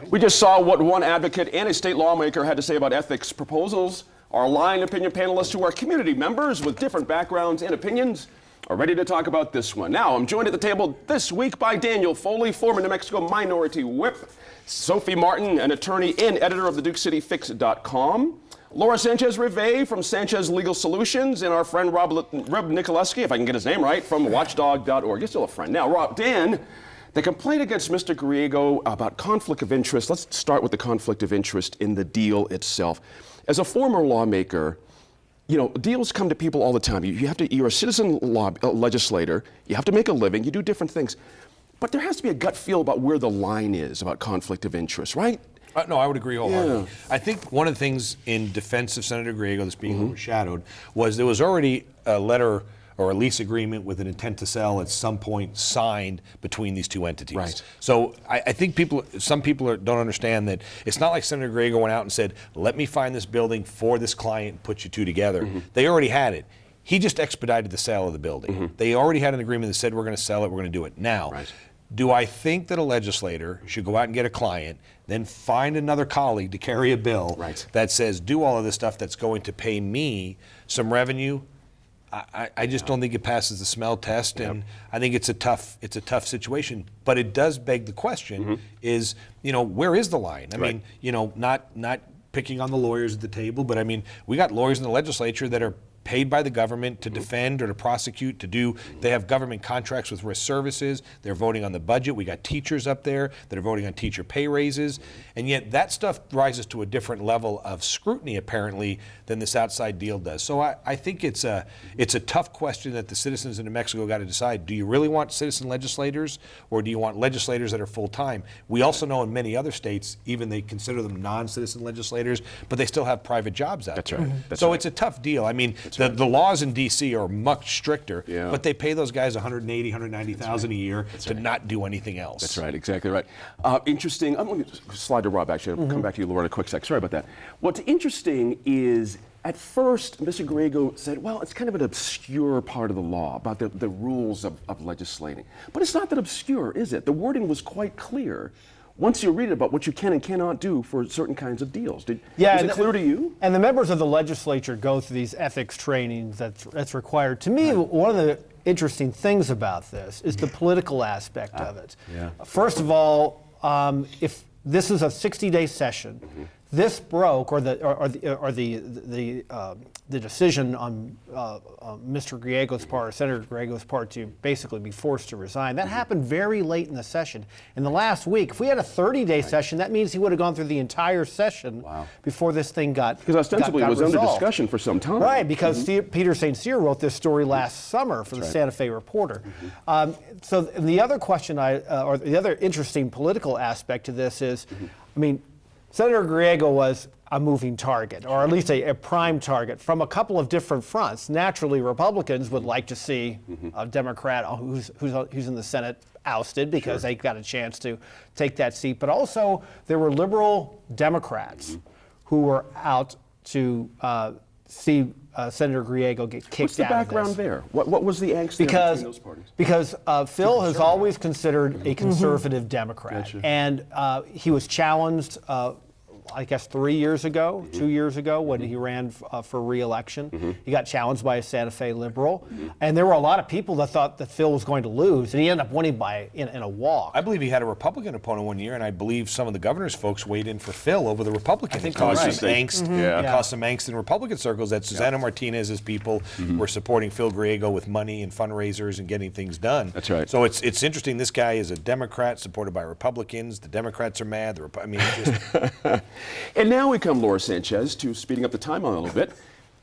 We just saw what one advocate and a state lawmaker had to say about ethics proposals. Our aligned opinion panelists, who are community members with different backgrounds and opinions, are ready to talk about this one. Now, I'm joined at the table this week by Daniel Foley, former New Mexico Minority Whip, Sophie Martin, an attorney and editor of the DukeCityFix.com, Laura Sanchez-Rivet from Sanchez Legal Solutions, and our friend Rob Nikolewski, if I can get his name right, from Watchdog.org. You're still a friend. Now, Rob, Dan, the complaint against Mr. Griego about conflict of interest, let's start with the conflict of interest in the deal itself. As a former lawmaker, you know, deals come to people all the time. You're a citizen legislator, you have to make a living, you do different things. But there has to be a gut feel about where the line is about conflict of interest, right? No, I would agree wholeheartedly. Yeah. I think one of the things in defense of Senator Griego that's being overshadowed was there was already a letter or a lease agreement with an intent to sell at some point signed between these two entities. Right. So I think some people don't understand that it's not like Senator Griego went out and said, let me find this building for this client and put you two together. They already had it. He just expedited the sale of the building. They already had an agreement that said we're going to sell it, we're going to do it. Now, do I think that a legislator should go out and get a client, then find another colleague to carry a bill that says do all of this stuff that's going to pay me some revenue? I just don't think it passes the smell test, and I think it's a tough situation. But it does beg the question: is, you know, where is the line? I mean, you know, not picking on the lawyers at the table, but I mean, we got lawyers in the legislature that are paid by the government to defend or to prosecute, they have government contracts with risk services, they're voting on the budget. We got teachers up there that are voting on teacher pay raises, and yet that stuff rises to a different level of scrutiny, apparently, than this outside deal does. So I think it's a tough question that the citizens in New Mexico got to decide. Do you really want citizen legislators, or do you want legislators that are full-time? We also know in many other states, even they consider them non-citizen legislators, but they still have private jobs out there. So it's a tough deal. I mean, the laws in D.C. are much stricter, but they pay those guys $180,000, $190,000 a year to not do anything else. That's right, exactly right. Interesting. I'm going to slide to Rob, actually. I'll come back to you, Laura, in a quick sec. Sorry about that. What's interesting is, at first, Mr. Griego said, well, it's kind of an obscure part of the law about the rules of legislating. But it's not that obscure, is it? The wording was quite clear once you read about what you can and cannot do for certain kinds of deals. Is it clear to you? And the members of the legislature go through these ethics trainings that's required. To me, one of the interesting things about this is the political aspect of it. First of all, if this is a 60-day session, this broke, or the decision on Mr. Griego's part, or Senator Griego's part, to basically be forced to resign. That happened very late in the session. In the last week, if we had a 30-day session, that means he would have gone through the entire session before this thing got Because ostensibly it was resolved. under discussion for some time. Right, because Peter St. Cyr wrote this story last summer for the Santa Fe Reporter. So the other question, or the other interesting political aspect to this is, I mean, Senator Griego was a moving target, or at least a prime target, from a couple of different fronts. Naturally, Republicans would like to see a Democrat who's in the Senate ousted because they got a chance to take that seat. But also, there were liberal Democrats who were out to see Senator Griego get kicked out of this. What's the background there? What was the angst there between those parties? Because Phil has always considered a conservative Democrat. And he was challenged, I guess 3 years ago, 2 years ago, when he ran for re-election. He got challenged by a Santa Fe liberal. And there were a lot of people that thought that Phil was going to lose, and he ended up winning in a walk. I believe he had a Republican opponent one year, and I believe some of the governor's folks weighed in for Phil over the Republican. I think caused some angst. Caused some angst in Republican circles that Susana Martinez's people were supporting Phil Griego with money and fundraisers and getting things done. That's right. So it's interesting. This guy is a Democrat supported by Republicans. The Democrats are mad. It's just. And now we come, Laura Sanchez, to speeding up the timeline a little bit.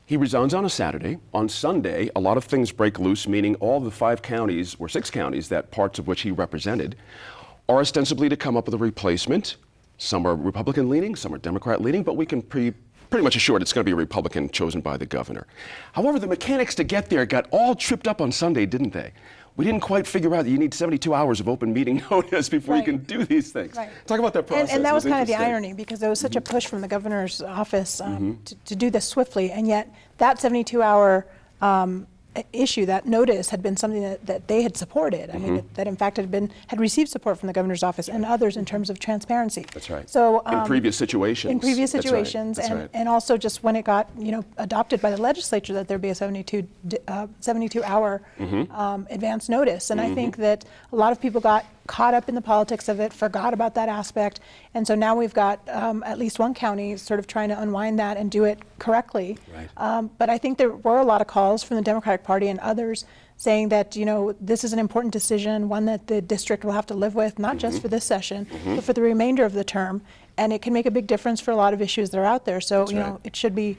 He resigns on a Saturday. On Sunday, a lot of things break loose, meaning all the 5 counties, or 6 counties, that parts of which he represented, are ostensibly to come up with a replacement. Some are Republican leaning, some are Democrat leaning, but we can pretty much assured it's going to be a Republican chosen by the governor. However, the mechanics to get there got all tripped up on Sunday, didn't they? We didn't quite figure out that you need 72 hours of open meeting notice before you can do these things. Talk about that process. And that was kind of the irony, because there was such a push from the governor's office to do this swiftly, and yet that 72-hour issue, that notice, had been something that they had supported. I mean, that in fact had received support from the governor's office and others in terms of transparency. That's right. So in previous situations. In previous That's right. situations, That's and right. and also just when it got adopted by the legislature, that there be a 72-hour advance notice. And I think that a lot of people got caught up in the politics of it, forgot about that aspect, and so now we've got at least one county sort of trying to unwind that and do it correctly. Right. But I think there were a lot of calls from the Democratic Party and others saying that this is an important decision, one that the district will have to live with, not just for this session, but for the remainder of the term, and it can make a big difference for a lot of issues that are out there. So right. it should be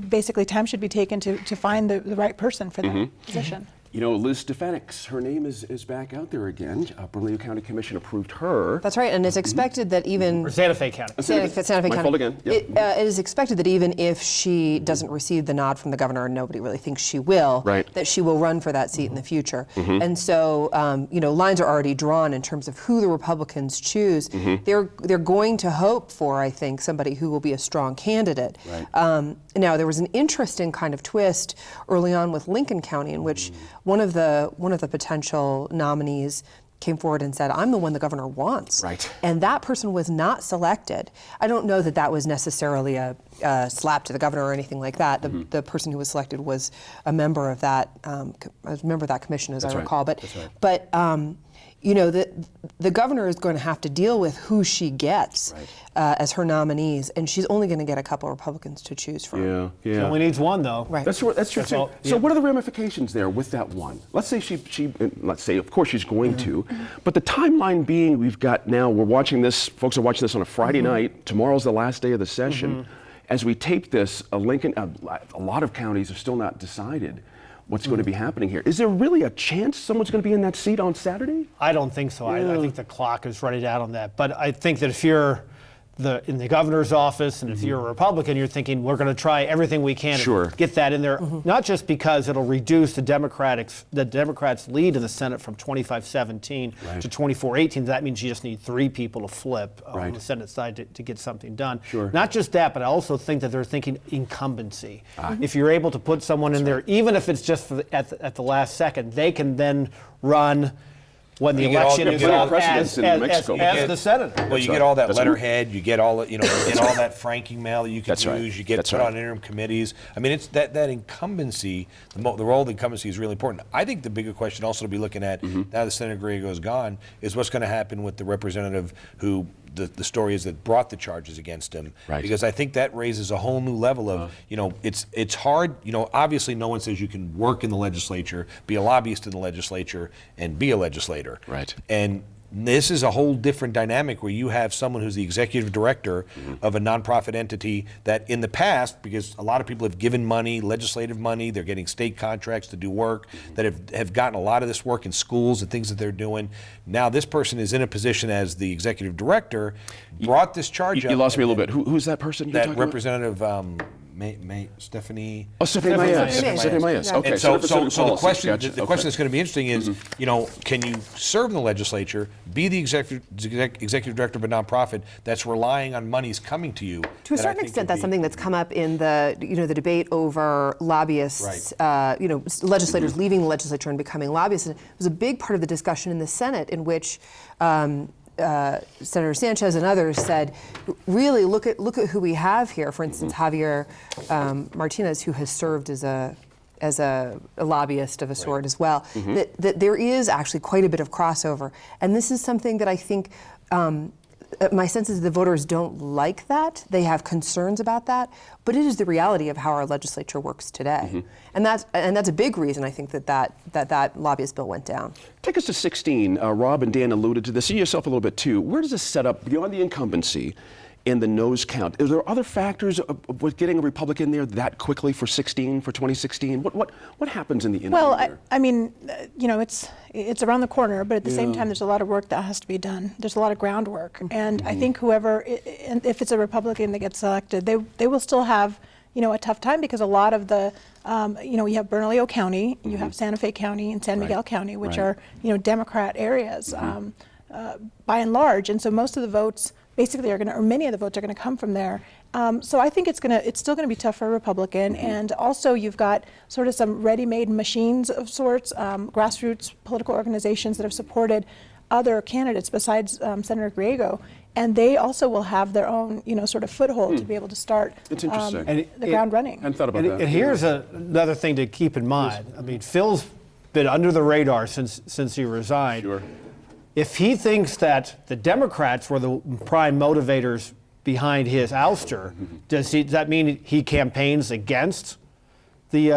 basically time should be taken to find the right person for that position. Liz Stefanix, her name is back out there again. Bernalillo County Commission approved her. That's right, and it's expected that even Or Santa Fe County. Santa Fe My County. fault again. Yep. It is expected that even if she doesn't receive the nod from the governor, and nobody really thinks she will, Right. that she will run for that seat in the future. And so, lines are already drawn in terms of who the Republicans choose. They're going to hope for, I think, somebody who will be a strong candidate. Right. Now, there was an interesting kind of twist early on with Lincoln County, in which one of the potential nominees came forward and said, "I'm the one the governor wants." Right. And that person was not selected. I don't know that was necessarily a slap to the governor or anything like that. The person who was selected was a member of that commission, as That's I right. recall. That's right. But the governor is going to have to deal with who she gets as her nominees, and she's only going to get a couple Republicans to choose from. Yeah. She only needs one, though. Right. That's true. That's too. all, So yeah. what are the ramifications there with that one? Let's say let's say, of course she's going to, but the timeline being we're watching this, folks are watching this on a Friday night. Tomorrow's the last day of the session. As we tape this, a lot of counties are still not decided what's going to be happening here. Is there really a chance someone's going to be in that seat on Saturday? I don't think so. I think the clock is running out on that. But I think that if you're in the governor's office and if you're a Republican, you're thinking we're going to try everything we can Sure. to get that in there. Not just because it'll reduce the Democrats' lead in the Senate from 25-17 to 24-18. That means you just need 3 people to flip on the Senate side to get something done. Sure. Not just that, but I also think that they're thinking incumbency. If you're able to put someone in there, even if it's just at the last second, they can then run when the You get all- election you is get all up precedents in New Mexico. as the senator. Well, you right. get all that That's letterhead, you get all you get all that franking mail that you can That's use. right. You get That's put right. on interim committees. I mean, it's that incumbency. The role of the incumbency is really important. I think the bigger question also to be looking at now that Senator Griego is gone is what's going to happen with the representative who the story is that brought the charges against him. Right. Because I think that raises a whole new level of it's hard. Obviously no one says you can work in the legislature, be a lobbyist in the legislature, and be a legislator. Right. And this is a whole different dynamic where you have someone who's the executive director of a nonprofit entity that in the past, because a lot of people have given money, legislative money, they're getting state contracts to do work, that have gotten a lot of this work in schools and things that they're doing. Now this person is in a position as the executive director, brought this charge up. You lost me a little bit. Who's that person you're That talking about? Representative Stephanie. Oh, Stephanie Maez. Maez. Stephanie Maez. Yeah. Okay. And so representative the policy. question, Gotcha. the question that's going to be interesting is, can you serve in the legislature, be the executive director of a nonprofit that's relying on monies coming to you? To a certain extent, that's something that's come up in the the debate over lobbyists. Legislators leaving the legislature and becoming lobbyists. And it was a big part of the discussion in the Senate, in which Senator Sanchez and others said, really look at who we have here. For instance, Javier Martinez, who has served as a lobbyist of a sort as well. That there is actually quite a bit of crossover, and this is something that I think. My sense is the voters don't like that. They have concerns about that, but it is the reality of how our legislature works today, and that's a big reason I think that lobbyist bill went down. Take us to 16. Rob and Dan alluded to this. You yourself a little bit too. Where does this set up beyond the incumbency and the nose count? Is there other factors with getting a Republican there that quickly for 2016? What happens in the interim? Well, there? I mean, it's around the corner, but at the same time, there's a lot of work that has to be done. There's a lot of groundwork, and I think if it's a Republican that gets selected, they will still have a tough time, because a lot of the you have Bernalillo County, you have Santa Fe County and San Miguel County, which are Democrat areas by and large, and so most of the votes basically are going to, or many of the votes are going to come from there. So I think it's still going to be tough for a Republican. And also you've got sort of some ready-made machines of sorts, grassroots political organizations that have supported other candidates besides Senator Griego. And they also will have their own, sort of foothold to be able to start It's interesting. the ground running. Hadn't thought about that. And here's another thing to keep in mind. I mean, Phil's been under the radar since he resigned. Sure. If he thinks that the Democrats were the prime motivators behind his ouster, does that mean he campaigns against the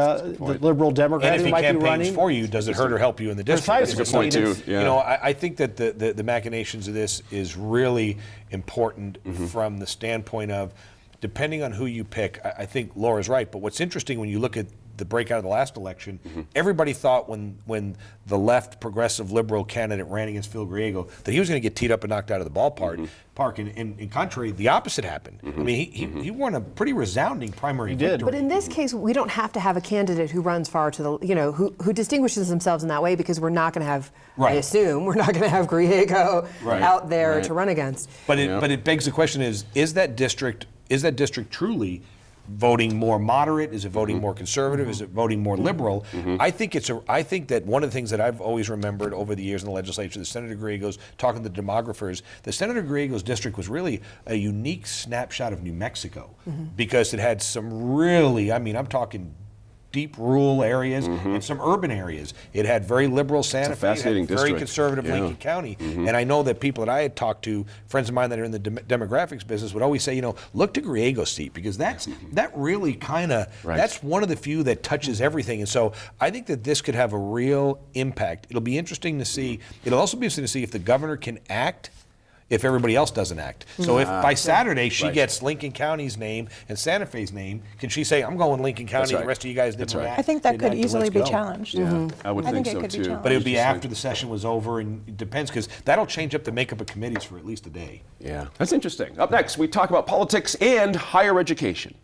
liberal Democrats And if who he might be campaigns running? for you, does it hurt or help you in the district? Precisely. That's a good point, too. Yeah. You know, I think that the machinations of this is really important from the standpoint of, depending on who you pick, I think Laura's right. But what's interesting when you look at the breakout of the last election, everybody thought when the left progressive liberal candidate ran against Phil Griego that he was going to get teed up and knocked out of the ballpark. And in contrary, the opposite happened. I mean, he won a pretty resounding primary did. victory. But in this case, we don't have to have a candidate who runs far to the, who distinguishes themselves in that way, because we're not going to have, Right. I assume, we're not going to have Griego Right. out there Right. to run against. But it begs the question: is that district truly voting more moderate? Is it voting more conservative? Is it voting more liberal? I think that one of the things that I've always remembered over the years in the legislature, the Senator Griego's talking to the demographers, the Senator Griego's district was really a unique snapshot of New Mexico, because it had some really, I'm talking deep rural areas and some urban areas. It had very liberal Santa Fe, it fascinating had very district. conservative Yeah. Lincoln County. And I know that people that I had talked to, friends of mine that are in the demographics business, would always say, look to Griego's seat, because that really kind of, Right. that's one of the few that touches everything. And so I think that this could have a real impact. It'll be interesting to see. It'll also be interesting to see if the governor can act if everybody else doesn't act. So if by Saturday she Right. gets Lincoln County's name and Santa Fe's name, can she say, I'm going Lincoln County, That's right. the rest of you guys That's didn't right. act? I think that didn't could act, easily let's be go. challenged. Yeah, I would I think think it so could be too. challenged. But it would be Interesting. after the session was over, and it depends, because that'll change up the makeup of committees for at least a day. Yeah, that's interesting. Up next, we talk about politics and higher education.